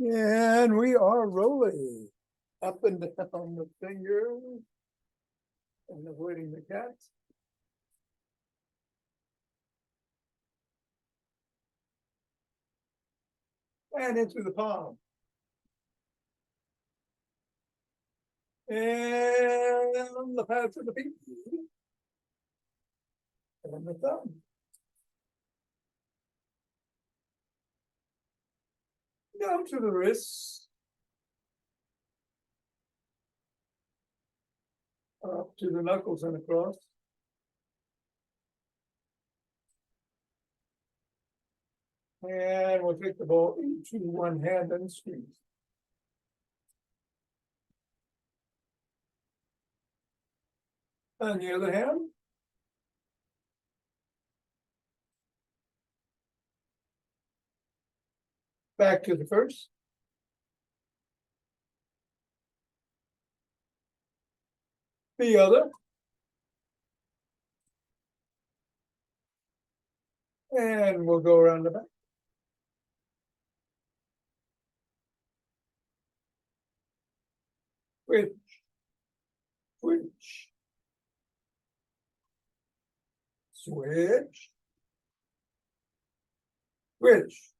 And we are rolling up and down the finger and avoiding the cat. And into the palm. And the pads of the pinky. And the thumb. Down to the wrists. Up to the knuckles and across. And we'll take the ball into one hand and squeeze. On the other hand, back to the first. The other. And we'll go around the back. Switch. Switch. Switch. Switch.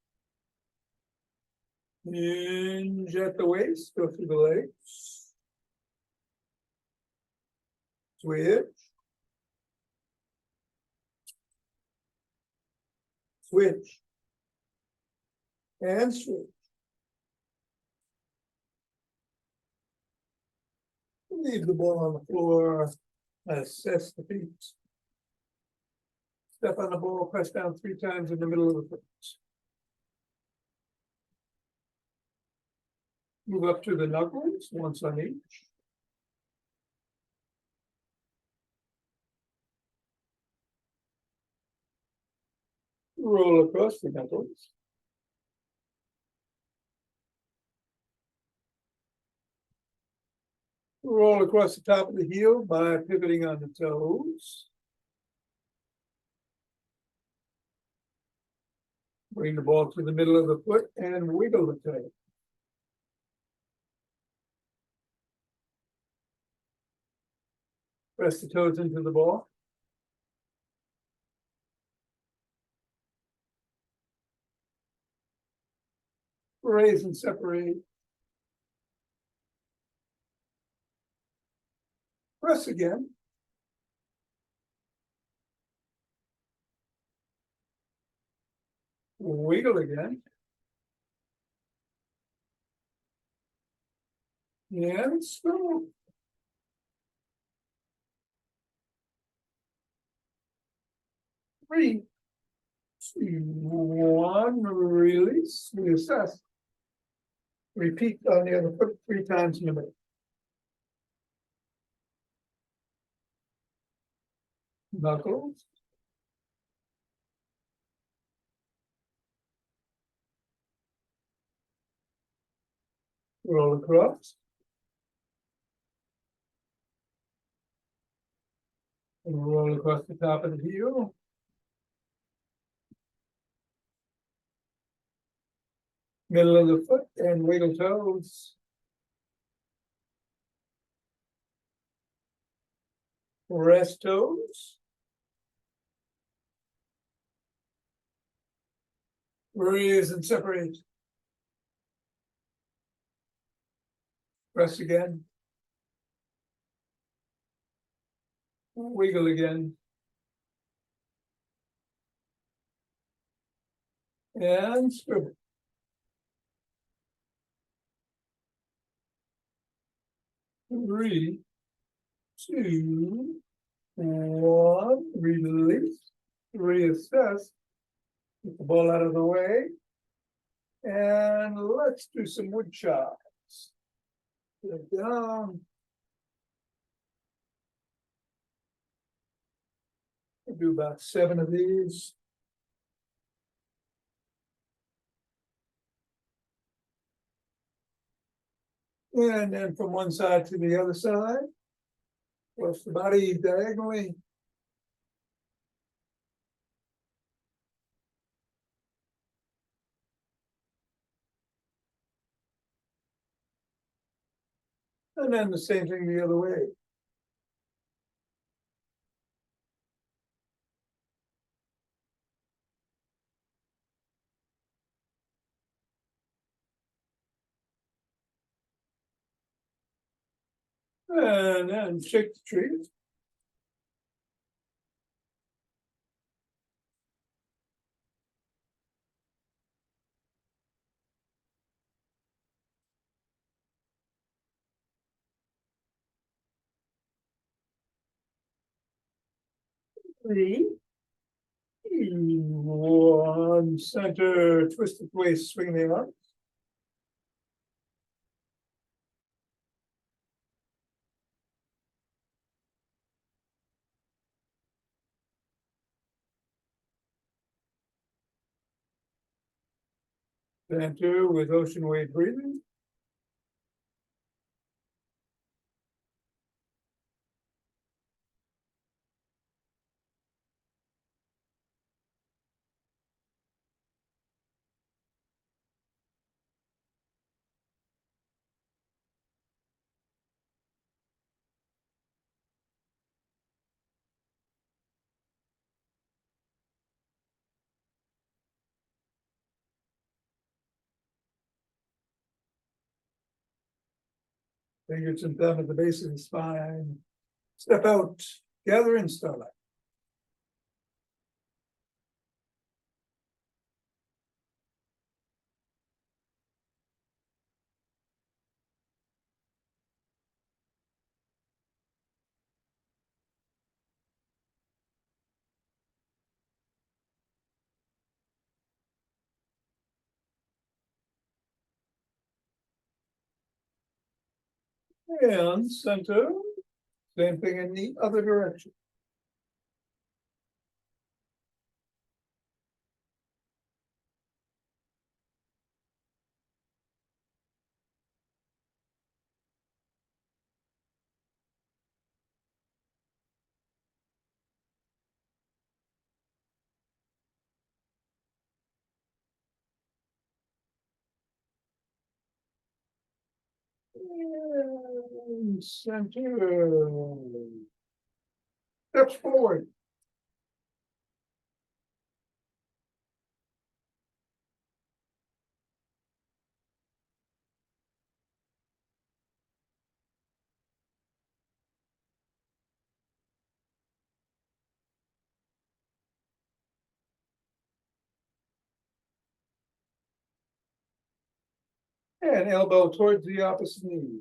Hinge at the waist, go through the legs. Switch. Switch. And switch. Leave the ball on the floor. Assess the feet. Step on the ball, press down 3 times in the middle of the foot. Move up to the knuckles, once on each. Roll across the knuckles. Roll across the top of the heel by pivoting on the toes. Bring the ball to the middle of the foot and wiggle the toe. Press the toes into the ball. Raise and separate. Press again. Wiggle again. And stop. Three, 2, 1, release, reassess. Repeat on the other foot 3 times in a minute. Knuckles. Roll across. And roll across the top of the heel. Middle of the foot and wiggle toes. Rest toes. Raise and separate. Press again. Wiggle again. And scribble. 3, 2, 1, release, reassess, get the ball out of the way, and let's do some wood chops. Get down. We'll do about 7 of these. And then from one side to the other side. Cross the body diagonally. And then the same thing the other way. And then shake the tree. Three. One center, twist it waist, swing the arm. Center with ocean wave breathing. Fingers and thumb at the base of the spine. Step out, gather in starlight. And center, same thing in the other direction. And center. Steps forward. And elbow towards the opposite knee.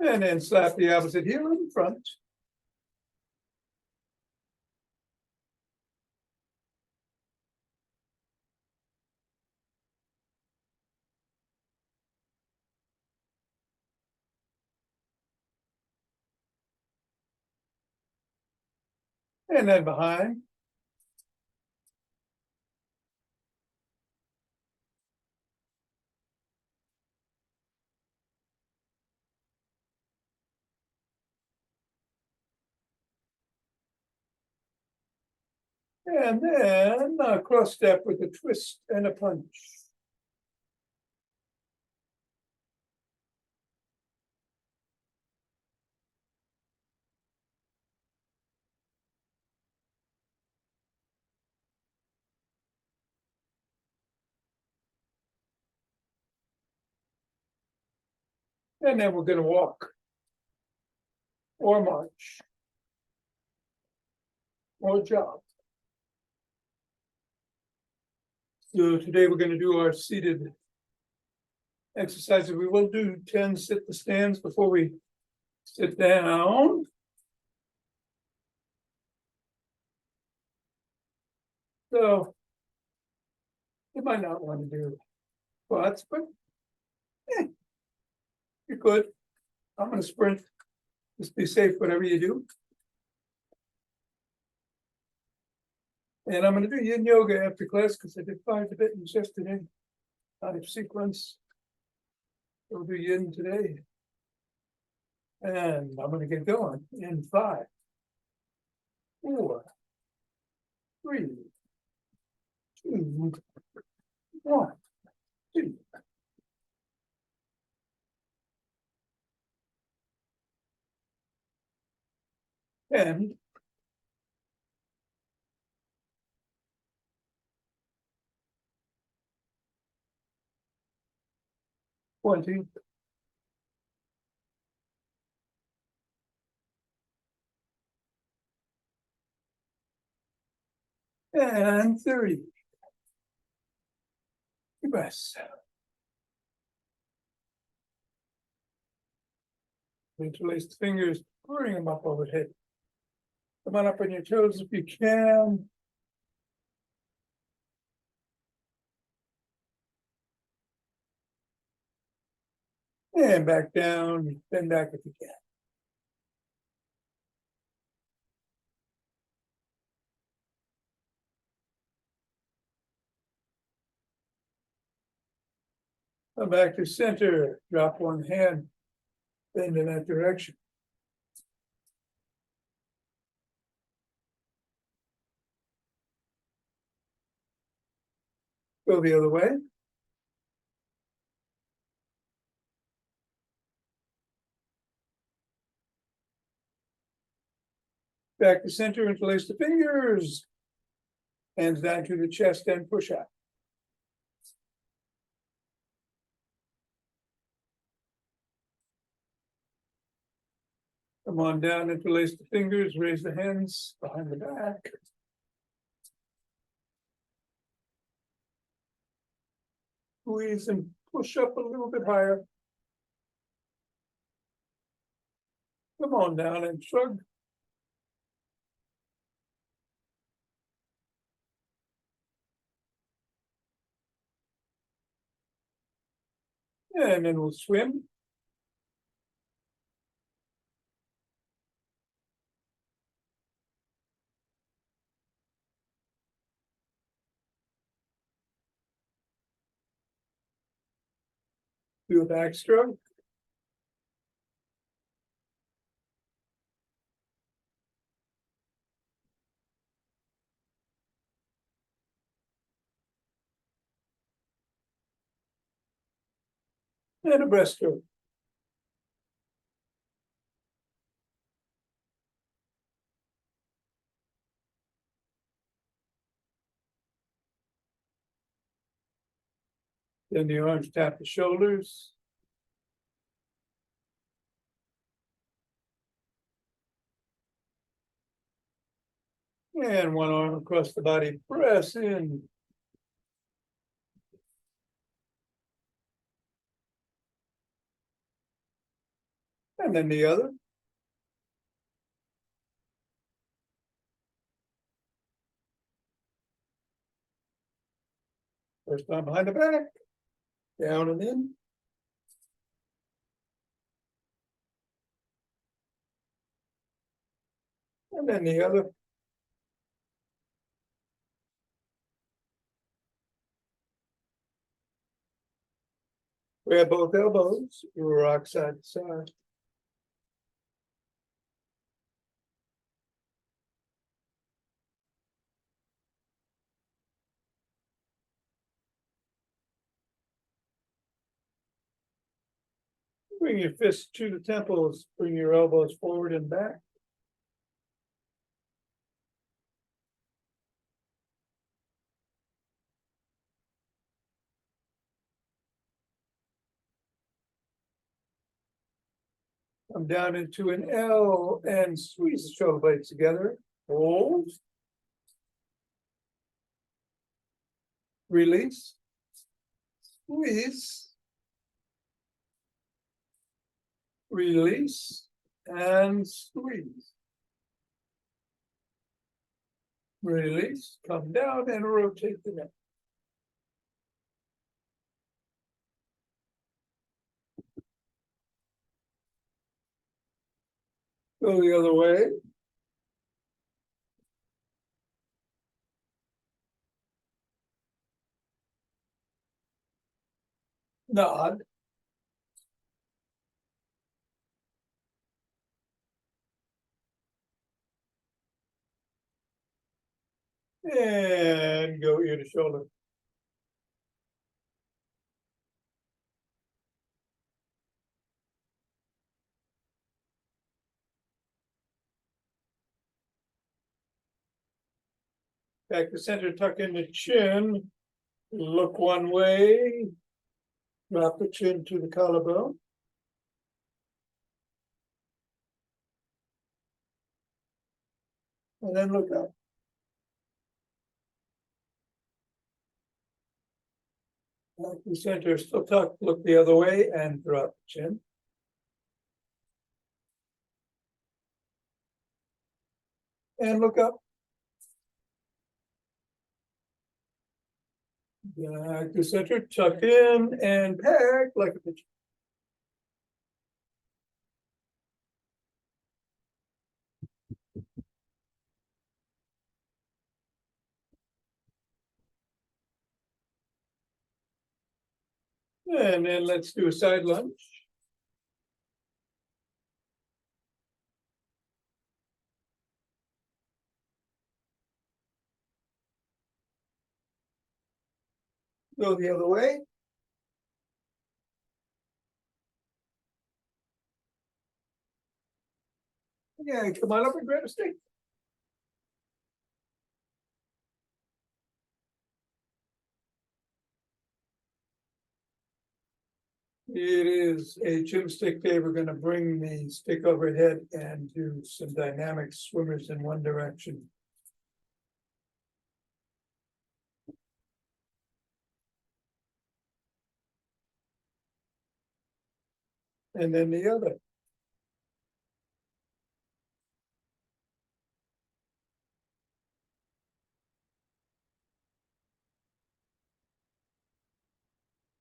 And then slap the opposite heel in front. And then behind. And then a cross step with a twist and a punch. And then we're going to walk or march or jog. So today we're going to do our seated exercises. We will do 10 sit the stands before we sit down. So you might not want to do squats, but you're good. I'm going to sprint. Just be safe, whatever you do. And I'm going to do yin yoga after class because I did 5 Tibetans yesterday out of sequence. We'll do yin today. And I'm gonna get going in 5, 4, 3, 2, 1, 2. And 20. And 30. Yes. Interlace the fingers, bring them up overhead. Come on up on your toes if you can. And back down, bend back if you can. Come back to center, drop one hand, bend in that direction. Go the other way. Back to center, interlace the fingers. Hands down to the chest and push out. Come on down, interlace the fingers, raise the hands behind the back. Squeeze and push up a little bit higher. Come on down and shrug. And then we'll swim. Do a backstroke. And a breaststroke. Then the arms tap the shoulders. And one arm across the body, press in. And then the other. First arm behind the back, down and in. And then the other. Grab both elbows, rock side to side. Bring your fists to the temples, bring your elbows forward and back. Come down into an L and squeeze the shoulder blades together. Hold. Release. Squeeze. Release and squeeze. Release, come down and rotate the neck. Go the other way. Nod. And go ear to shoulder. Back to center, tuck in the chin. Look one way. Drop the chin to the collarbone. And then look up. Back to center, still tuck, look the other way and drop the chin. And look up. Back to center, tuck in and pack like a pigeon. And then let's do a side lunge. Go the other way. Yeah, come on up and grab a stick. It is a gymstick day. We're going to bring the stick overhead and do some dynamic swimmers in one direction. And then the other.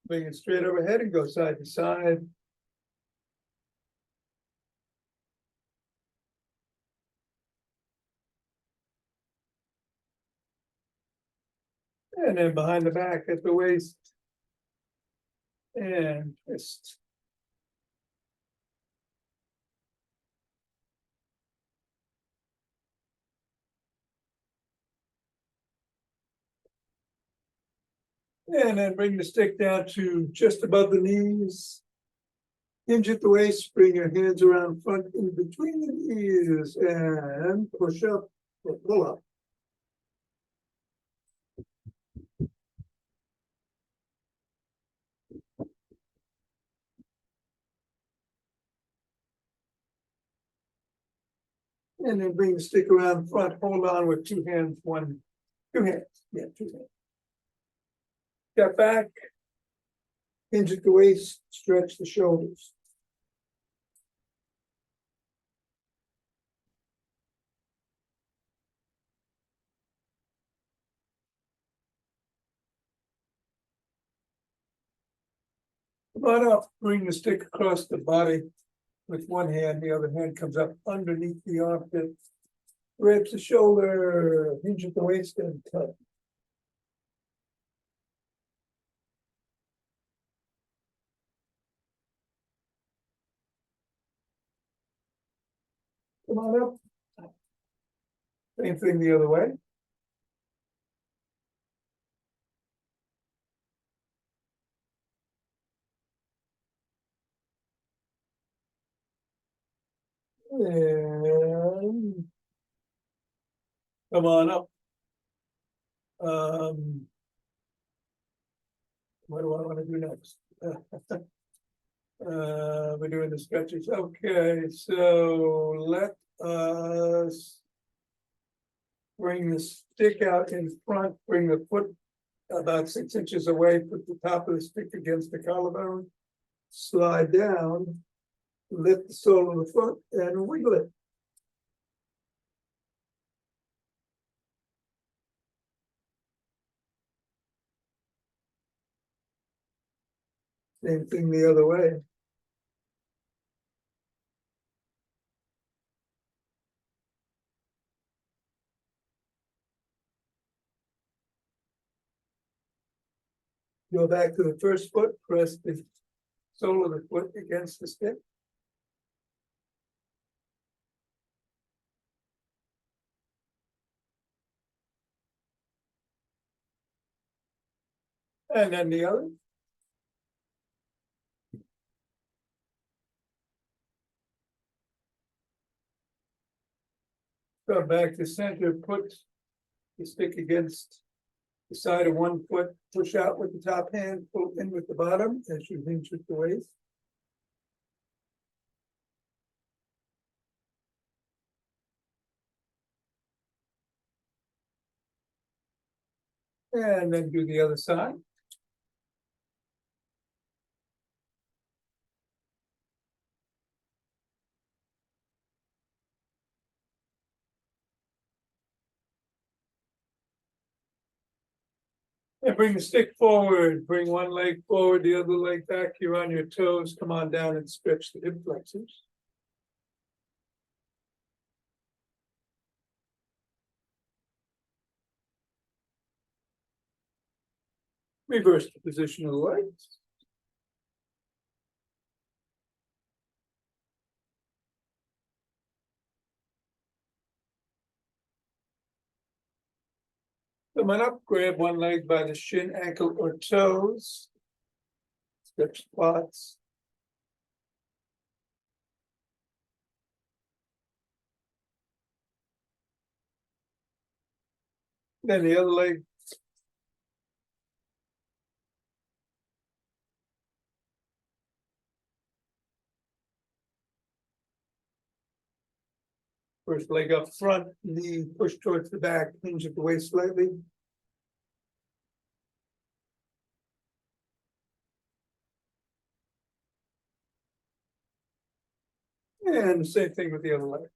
Bring it straight overhead and go side to side. And then behind the back at the waist. And twist. And then bring the stick down to just above the knees. Hinge at the waist, bring your hands around front in between the knees and push up or pull up. And then bring the stick around front, hold on with two hands, two hands, two hands. Step back, hinge at the waist, stretch the shoulders. Come on up, bring the stick across the body with one hand, the other hand comes up underneath the armpit, grabs the shoulder, hinge at the waist and tuck. Come on up. Same thing the other way. And come on up. What do I want to do next? We're doing the stretches. Okay, so let us bring the stick out in front, bring the foot about 6 inches away, put the top of the stick against the collarbone, slide down, lift the sole of the foot and wiggle it. Same thing the other way. Go back to the first foot, press the sole of the foot against the stick. And then the other. Go back to center, put the stick against the side of one foot, push out with the top hand, pull in with the bottom as you hinge with the waist. And then do the other side. And bring the stick forward, bring one leg forward, the other leg back. You're on your toes. Come on down and stretch the hip flexors. Reverse the position of the legs. Come on up, grab one leg by the shin, ankle, or toes. Stretch quads. Then the other leg. First leg up front, knee push towards the back, hinge at the waist slightly. And the same thing with the other leg.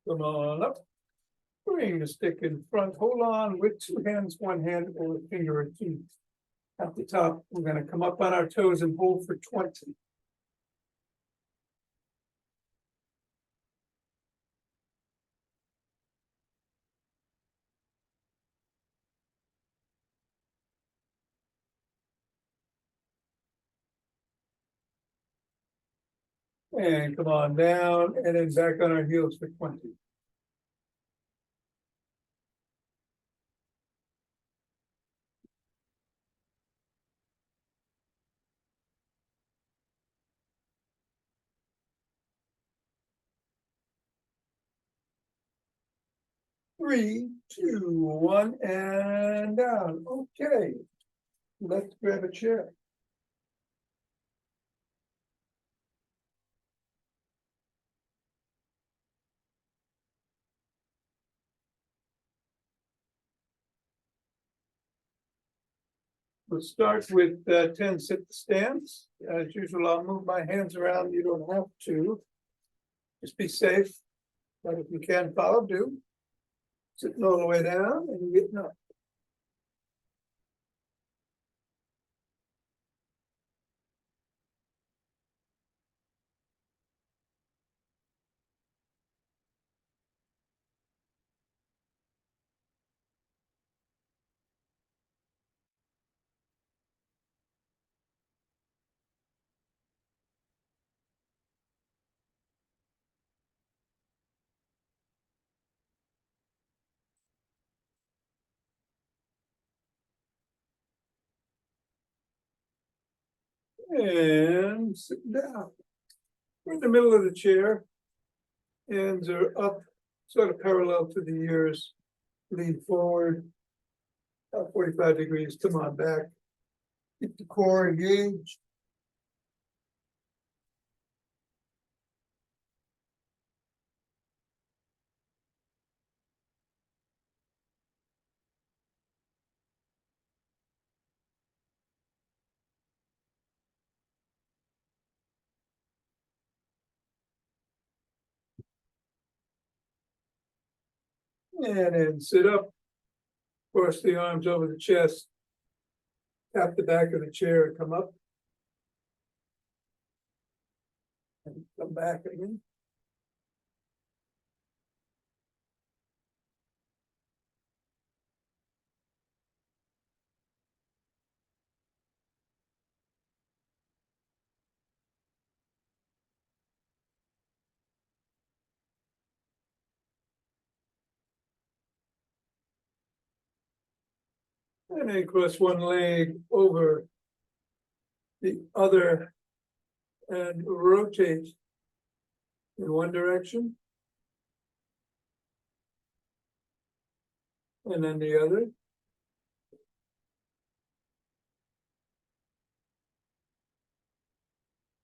Come on up. Bring the stick in front. Hold on with two hands, one hand, or a finger or two. At the top, we're going to come up on our toes and hold for 20. And come on down, and then back on our heels for 20. Three, two, one, and down. Okay. Let's grab a chair. We'll start with 10 sit stance. As usual, I'll move my hands around. You don't have to. Just be safe. But if you can follow, do. Sitting all the way down and getting up. And sit down. We're in the middle of the chair. Hands are up, sort of parallel to the ears. Lean forward. About 45 degrees. Come on back. Keep the core engaged. And then sit up. Cross the arms over the chest. Tap the back of the chair and come up. And come back again. And then cross one leg over the other and rotate in one direction. And then the other.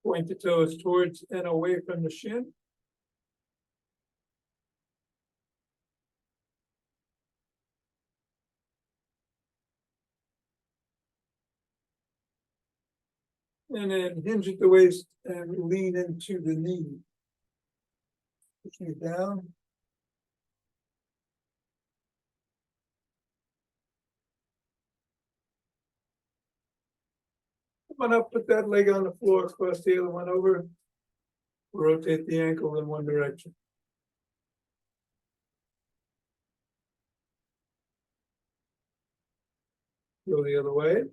Point the toes towards and away from the shin. And then hinge at the waist and lean into the knee. Pushing it down. Come on up, put that leg on the floor, cross the other one over. Rotate the ankle in one direction. Go the other way.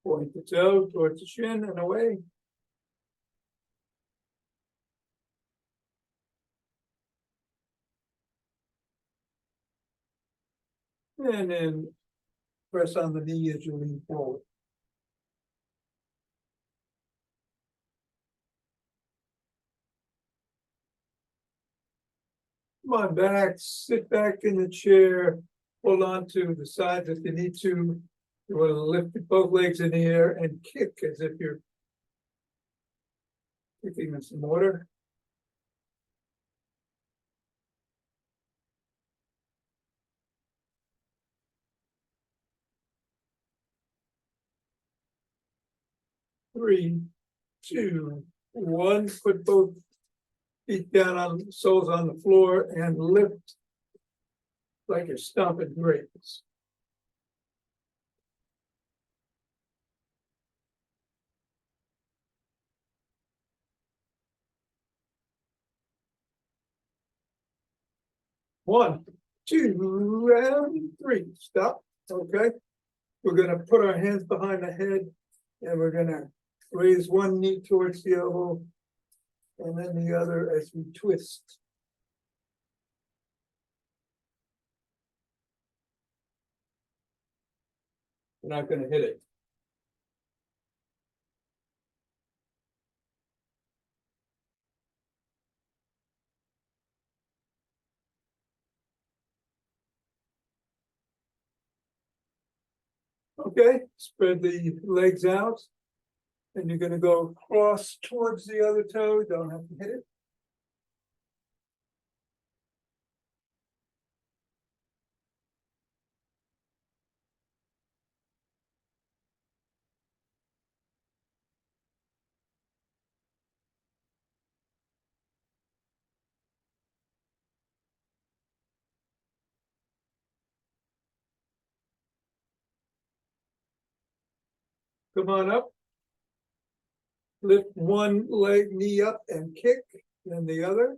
Point the toe towards the shin and away. And then press on the knee as you lean forward. Come on back, sit back in the chair, hold on to the sides if you need to. You want to lift both legs in the air and kick as if you're kicking in some water. Three, two, one. Put both feet down on soles on the floor and lift like you're stomping grapes. One, two, and three. Stop. Okay. We're going to put our hands behind the head and we're going to raise one knee towards the elbow and then the other as we twist. We're not going to hit it. Okay, spread the legs out. And you're going to go across towards the other toe. Don't have to hit it. Come on up. Lift one leg, knee up and kick, then the other.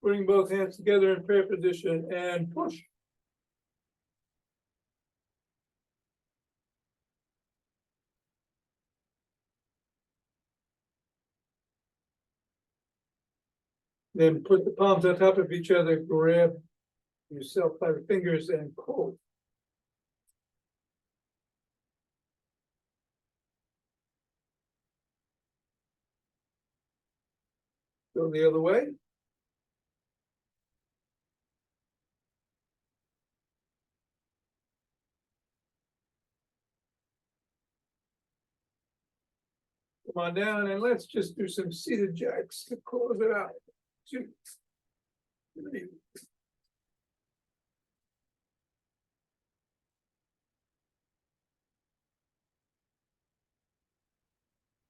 Bring both hands together in prayer position and push. Then put the palms on top of each other, grab yourself by the fingers and pull. Go the other way. Come on down and let's just do some seated jacks to close it out. 2, 3.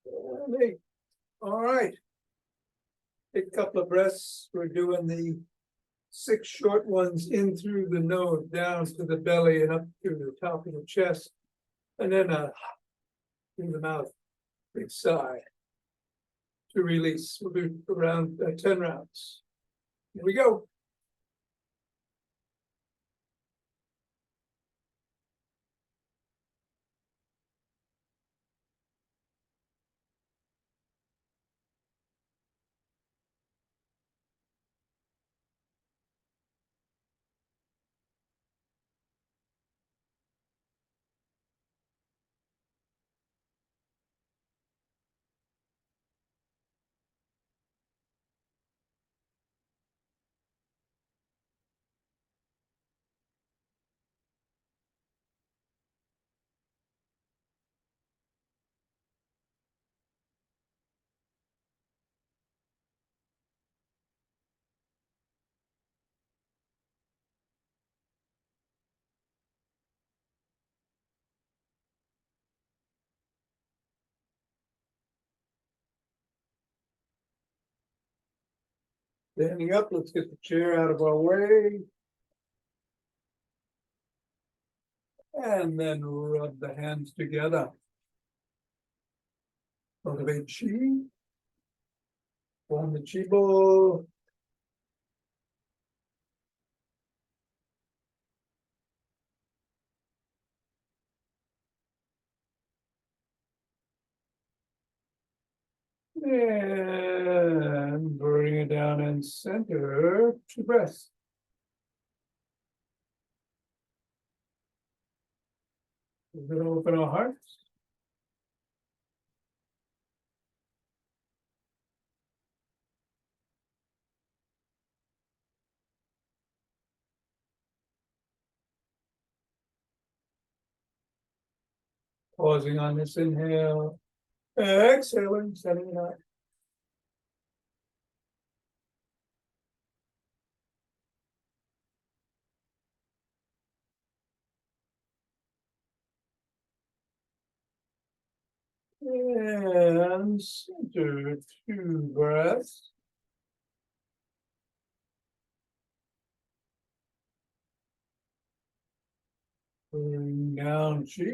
And 8. All right. Take a couple of breaths. We're doing the 6 short ones in through the nose, down to the belly and up to the top of the chest. And then through the mouth, big sigh to release. We'll do around 10 rounds. Here we go. Standing up, let's get the chair out of our way. And then rub the hands together. Cultivate chi. Form the chi ball. And bring it down and center to breath. We're going to open our hearts. Pausing on this inhale. Exhaling, sending it out. And center 2 breaths. Bring down chi.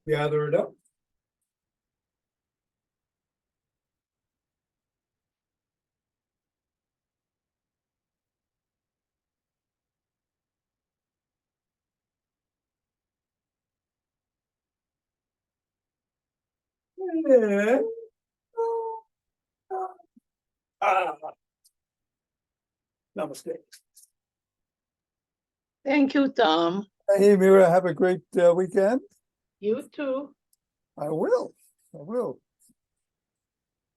Gather it up. And namaste. Thank you, Tom. Hey, Mira, have a great weekend. You too. I will.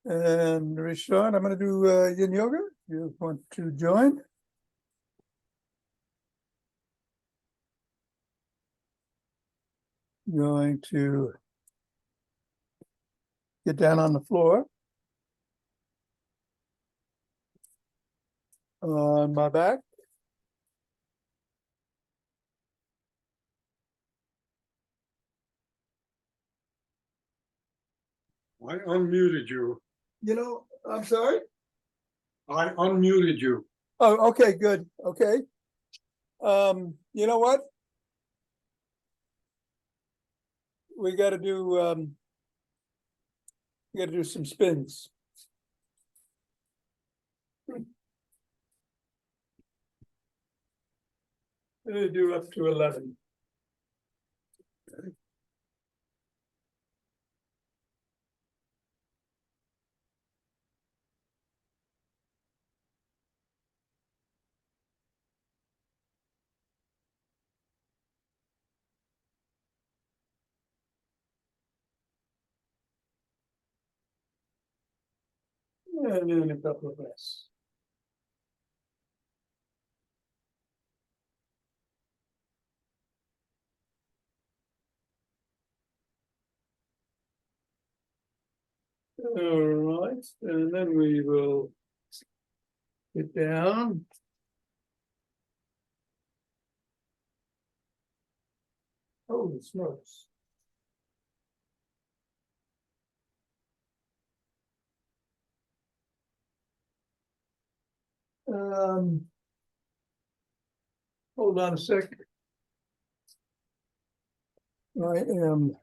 And Rishon, I'm going to do yin yoga. You want to join? Going to get down on the floor. On my back. I unmuted you. I'm sorry? I unmuted you. Oh, okay, good. Okay. You know what? We got to do some spins. Do up to 11. And then a couple of breaths. All right, and then we will Get down. Holy smokes. Hold on a second. I am.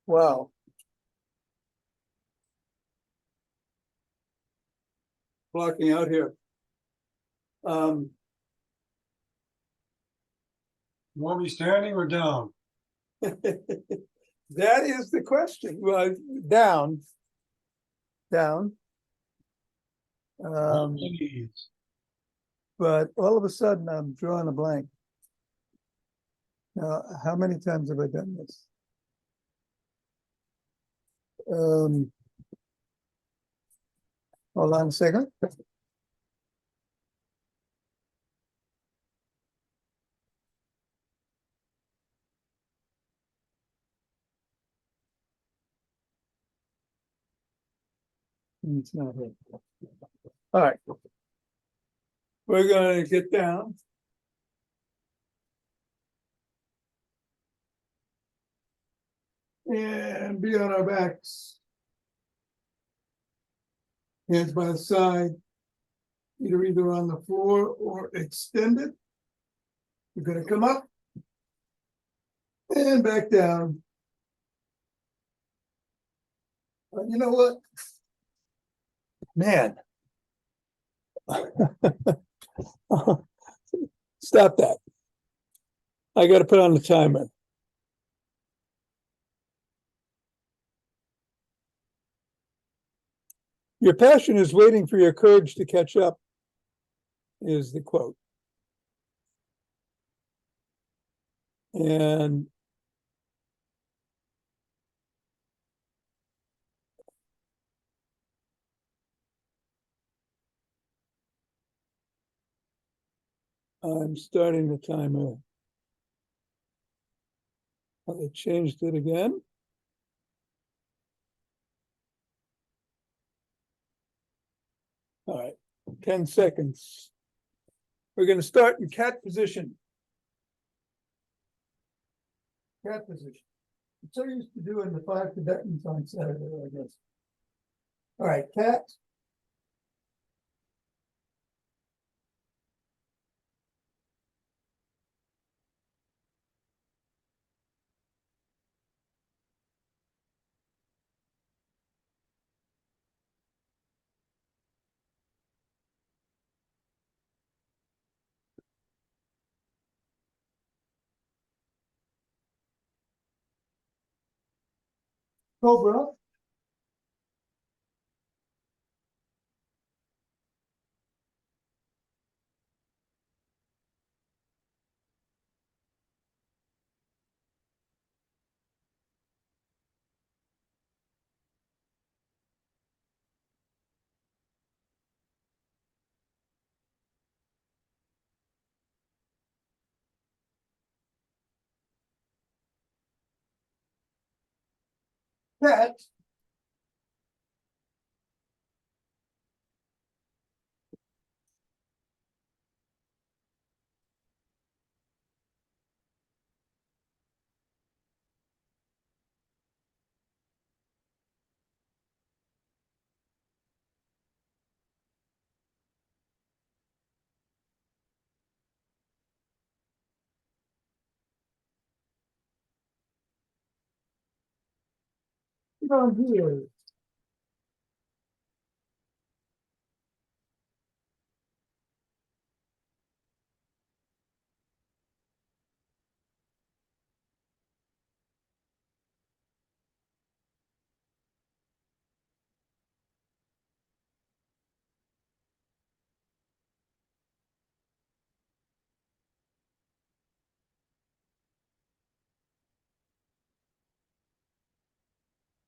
Wow. Blocking out here. You want me standing or down? That is the question. Well, down. Down. Please. But all of a sudden I'm drawing a blank. Now, how many times have I done this? Hold on a second. It's not here. All right. We're gonna get down. And be on our backs. Hands by the side. Either on the floor or extended. You're gonna come up. And back down. You know what? Man. Stop that. I gotta put on the timer. Your passion is waiting for your courage to catch up, is the quote. And I'm starting the timer. I changed it again. All right, 10 seconds. We're going to start in cat position. Cat position. It's so used to doing the 5 Tibetans on Saturday, I guess. All right, cat. Cobra. Cat. Down here.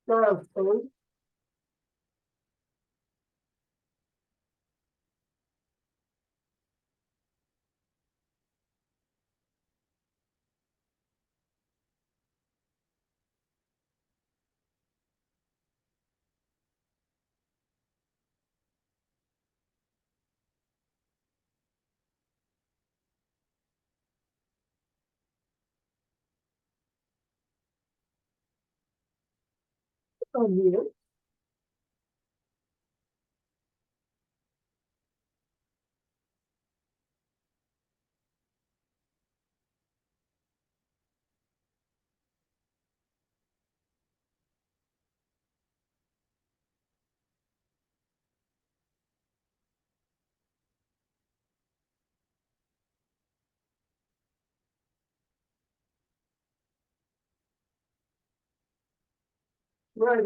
Child's pose. on here. Right.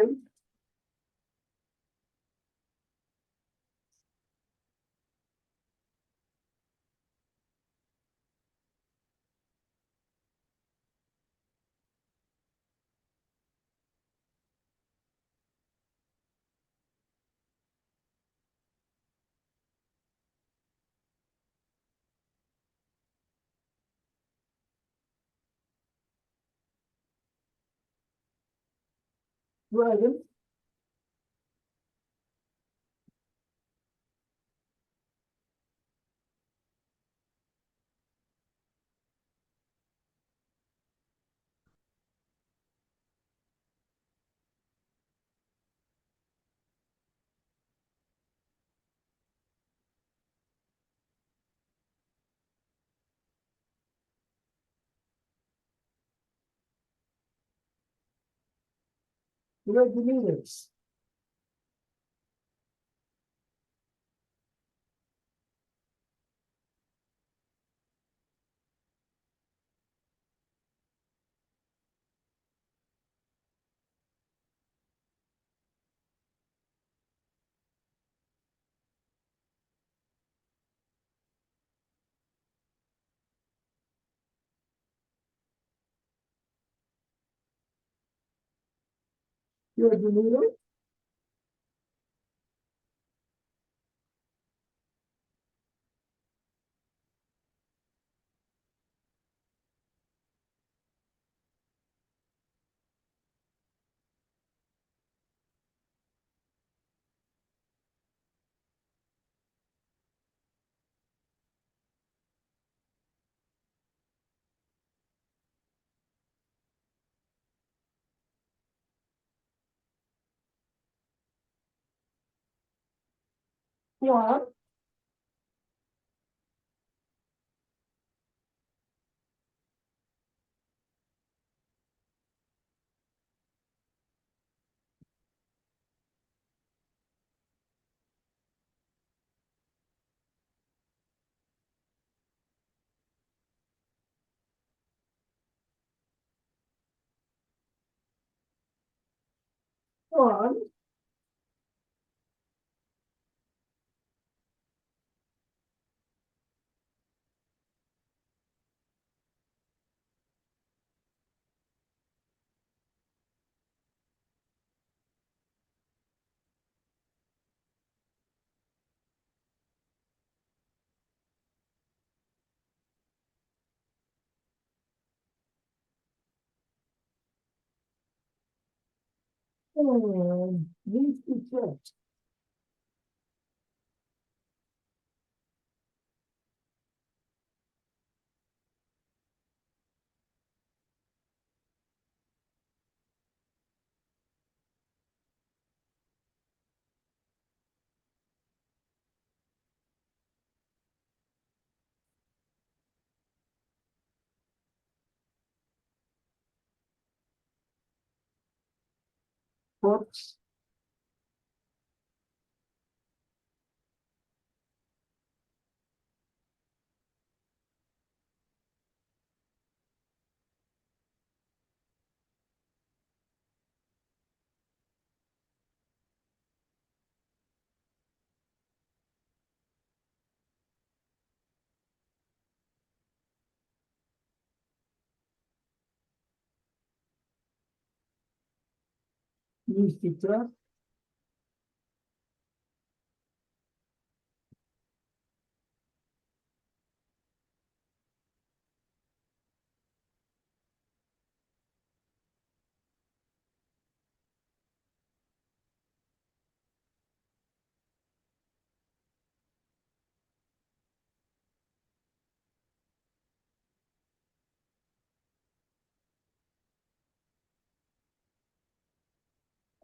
Right. Liabilities. Liabilities. What? On. Needs to check. Whoops. Needs to check.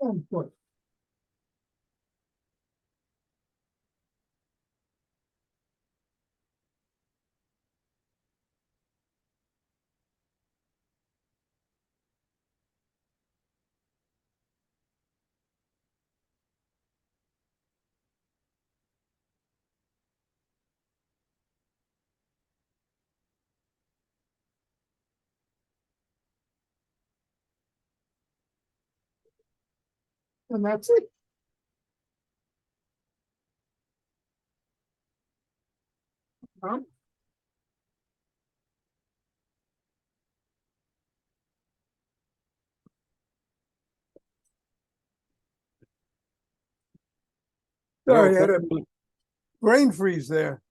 1 foot. And that's it. Tom? Sorry, I had a brain freeze there.